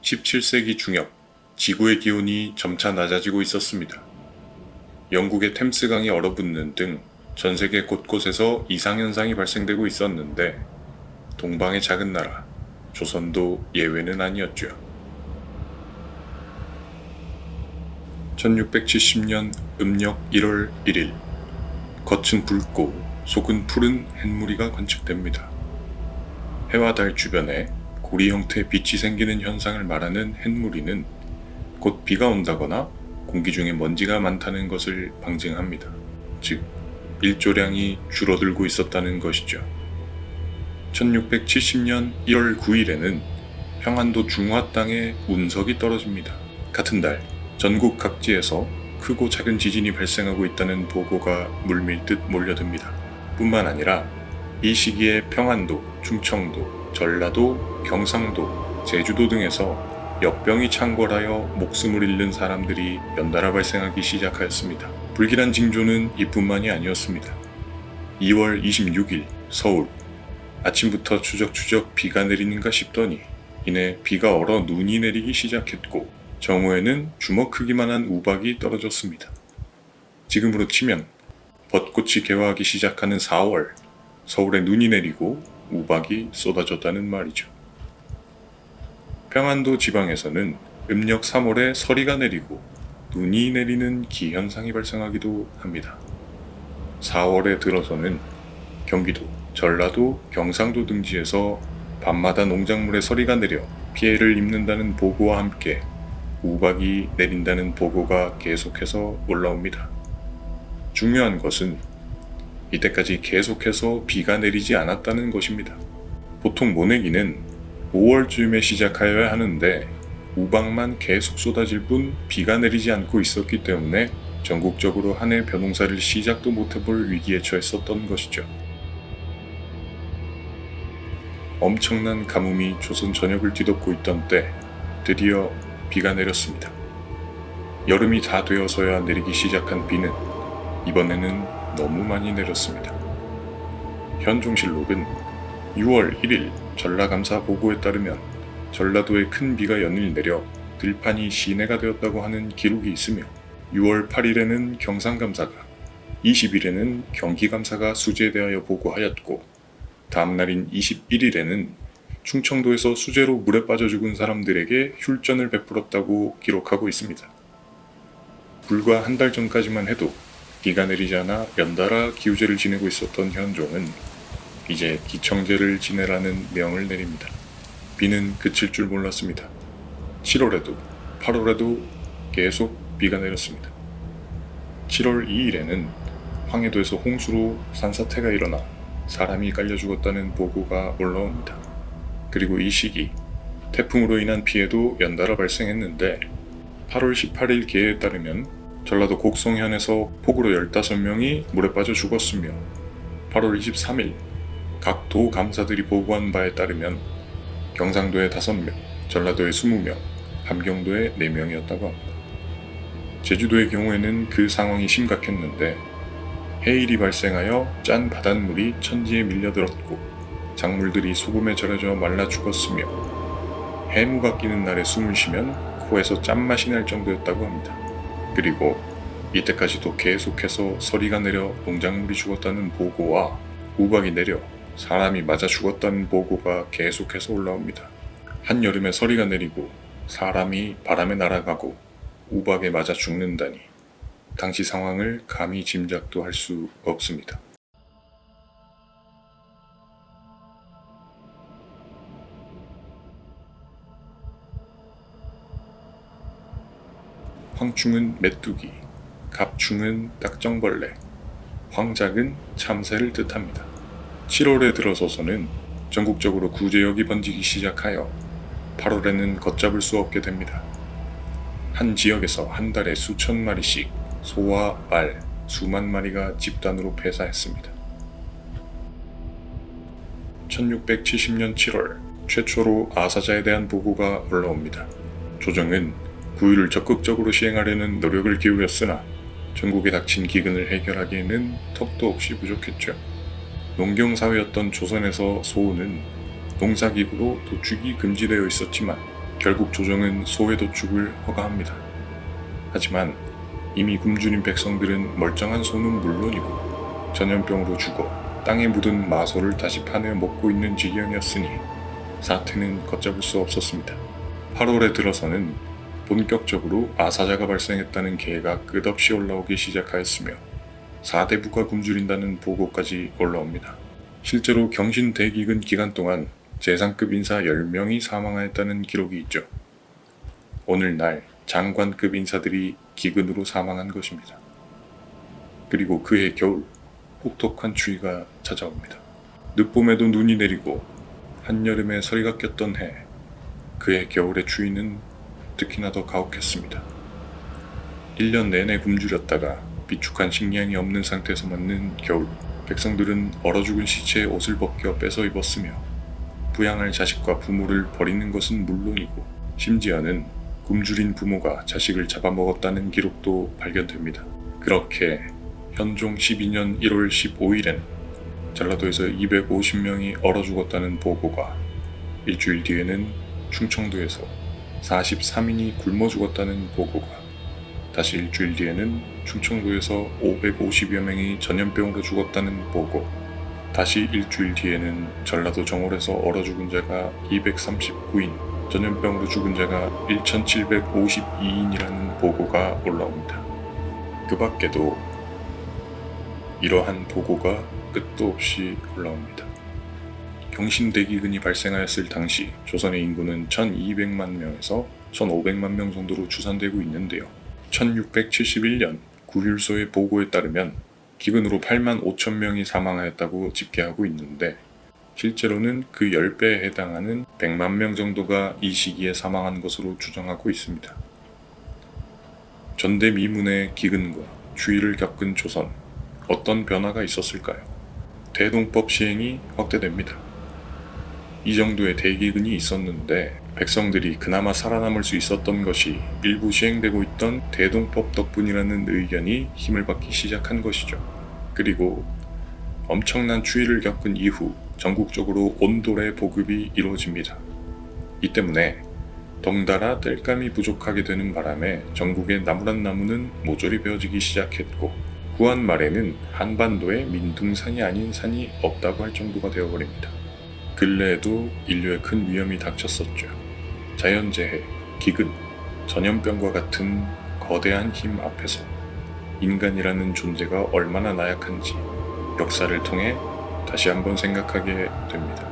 17세기 중엽, 지구의 기온이 점차 낮아지고 있었습니다. 영국의 템스강이 얼어붙는 등 전 세계 곳곳에서 이상현상이 발생되고 있었는데 동방의 작은 나라, 조선도 예외는 아니었죠. 1670년 음력 1월 1일, 겉은 붉고 속은 푸른 햇무리가 관측됩니다. 해와 달 주변에 고리 형태의 빛이 생기는 현상을 말하는 햇무리는 곧 비가 온다거나 공기 중에 먼지가 많다는 것을 방증합니다. 즉, 일조량이 줄어들고 있었다는 것이죠. 1670년 1월 9일에는 평안도 중화 땅에 운석이 떨어집니다. 같은 달, 전국 각지에서 크고 작은 지진이 발생하고 있다는 보고가 물밀듯 몰려듭니다. 뿐만 아니라 이 시기에 평안도, 충청도, 전라도, 경상도, 제주도 등에서 역병이 창궐하여 목숨을 잃는 사람들이 연달아 발생하기 시작하였습니다. 불길한 징조는 이뿐만이 아니었습니다. 2월 26일 서울, 아침부터 추적추적 비가 내리는가 싶더니 이내 비가 얼어 눈이 내리기 시작했고 정오에는 주먹 크기만한 우박이 떨어졌습니다. 지금으로 치면 벚꽃이 개화하기 시작하는 4월, 서울에 눈이 내리고 우박이 쏟아졌다는 말이죠. 평안도 지방에서는 음력 3월에 서리가 내리고 눈이 내리는 기현상이 발생하기도 합니다. 4월에 들어서는 경기도, 전라도, 경상도 등지에서 밤마다 농작물에 서리가 내려 피해를 입는다는 보고와 함께 우박이 내린다는 보고가 계속해서 올라옵니다. 중요한 것은 이때까지 계속해서 비가 내리지 않았다는 것입니다. 보통 모내기는 5월쯤에 시작하여야 하는데 우박만 계속 쏟아질 뿐 비가 내리지 않고 있었기 때문에 전국적으로 한 해 벼농사를 시작도 못해볼 위기에 처했었던 것이죠. 엄청난 가뭄이 조선 전역을 뒤덮고 있던 때 드디어 비가 내렸습니다. 여름이 다 되어서야 내리기 시작한 비는 이번에는 너무 많이 내렸습니다. 현종실록은 6월 1일 전라감사 보고에 따르면 전라도에 큰 비가 연일 내려 들판이 시내가 되었다고 하는 기록이 있으며 6월 8일에는 경상감사가, 20일에는 경기감사가 수재에 대하여 보고하였고 다음 날인 21일에는 충청도에서 수재로 물에 빠져 죽은 사람들에게 휼전을 베풀었다고 기록하고 있습니다. 불과 한 달 전까지만 해도 비가 내리지 않아 연달아 기우제를 지내고 있었던 현종은 이제 기청제를 지내라는 명을 내립니다. 비는 그칠 줄 몰랐습니다. 7월에도 8월에도 계속 비가 내렸습니다. 7월 2일에는 황해도에서 홍수로 산사태가 일어나 사람이 깔려 죽었다는 보고가 올라옵니다. 그리고 이 시기 태풍으로 인한 피해도 연달아 발생했는데 8월 18일 계에 따르면 전라도 곡성현에서 폭우로 15명이 물에 빠져 죽었으며 8월 23일 각 도 감사들이 보고한 바에 따르면 경상도에 5명, 전라도에 20명, 함경도에 4명이었다고 합니다. 제주도의 경우에는 그 상황이 심각했는데 해일이 발생하여 짠 바닷물이 천지에 밀려들었고 작물들이 소금에 절여져 말라 죽었으며 해무가 끼는 날에 숨을 쉬면 코에서 짠맛이 날 정도였다고 합니다. 그리고 이때까지도 계속해서 서리가 내려 농작물이 죽었다는 보고와 우박이 내려 사람이 맞아 죽었다는 보고가 계속해서 올라옵니다. 한여름에 서리가 내리고 사람이 바람에 날아가고 우박에 맞아 죽는다니 당시 상황을 감히 짐작도 할 수 없습니다. 황충은 메뚜기, 갑충은 딱정벌레, 황작은 참새를 뜻합니다. 7월에 들어서서는 전국적으로 구제역이 번지기 시작하여 8월에는 걷잡을 수 없게 됩니다. 한 지역에서 한 달에 수천 마리씩 소와 말, 수만 마리가 집단으로 폐사했습니다. 1670년 7월 최초로 아사자에 대한 보고가 올라옵니다. 조정은 구유를 적극적으로 시행하려는 노력을 기울였으나 전국에 닥친 기근을 해결하기에는 턱도 없이 부족했죠. 농경사회였던 조선에서 소는 농사기구로 도축이 금지되어 있었지만 결국 조정은 소회 도축을 허가합니다. 하지만 이미 굶주린 백성들은 멀쩡한 소는 물론이고 전염병으로 죽어 땅에 묻은 마소를 다시 파내 먹고 있는 지경이었으니 사태는 걷잡을 수 없었습니다. 8월에 들어서는 본격적으로 아사자가 발생했다는 계획가 끝없이 올라오기 시작하였으며 4대부가 굶주린다는 보고까지 올라옵니다. 실제로 경신대기근 기간 동안 재상급 인사 10명이 사망하였다는 기록이 있죠. 오늘날 장관급 인사들이 기근으로 사망한 것입니다. 그리고 그해 겨울 혹독한 추위가 찾아옵니다. 늦봄에도 눈이 내리고 한여름에 서리가 꼈던 해, 그해 겨울의 추위는 특히나 더 가혹했습니다. 1년 내내 굶주렸다가 비축한 식량이 없는 상태에서 맞는 겨울, 백성들은 얼어 죽은 시체의 옷을 벗겨 뺏어 입었으며 부양할 자식과 부모를 버리는 것은 물론이고 심지어는 굶주린 부모가 자식을 잡아먹었다는 기록도 발견됩니다. 그렇게 현종 12년 1월 15일엔 전라도에서 250명이 얼어 죽었다는 보고가, 일주일 뒤에는 충청도에서 43인이 굶어 죽었다는 보고가, 다시 일주일 뒤에는 충청도에서 550여 명이 전염병으로 죽었다는 보고, 다시 일주일 뒤에는 전라도 정월에서 얼어 죽은 자가 239인, 전염병으로 죽은 자가 1752인이라는 보고가 올라옵니다. 그 밖에도 이러한 보고가 끝도 없이 올라옵니다. 경신대기근이 발생하였을 당시 조선의 인구는 1200만 명에서 1500만 명 정도로 추산되고 있는데요. 1671년 구율소의 보고에 따르면 기근으로 8만 5천 명이 사망하였다고 집계하고 있는데 실제로는 그 10배에 해당하는 100만 명 정도가 이 시기에 사망한 것으로 추정하고 있습니다. 전대미문의 기근과 추위를 겪은 조선, 어떤 변화가 있었을까요? 대동법 시행이 확대됩니다. 이 정도의 대기근이 있었는데 백성들이 그나마 살아남을 수 있었던 것이 일부 시행되고 있던 대동법 덕분이라는 의견이 힘을 받기 시작한 것이죠. 그리고 엄청난 추위를 겪은 이후 전국적으로 온돌의 보급이 이루어집니다. 이 때문에 덩달아 땔감이 부족하게 되는 바람에 전국의 나무란 나무는 모조리 베어지기 시작했고 구한 말에는 한반도에 민둥산이 아닌 산이 없다고 할 정도가 되어버립니다. 근래에도 인류에 큰 위험이 닥쳤었죠. 자연재해, 기근, 전염병과 같은 거대한 힘 앞에서 인간이라는 존재가 얼마나 나약한지 역사를 통해 다시 한번 생각하게 됩니다.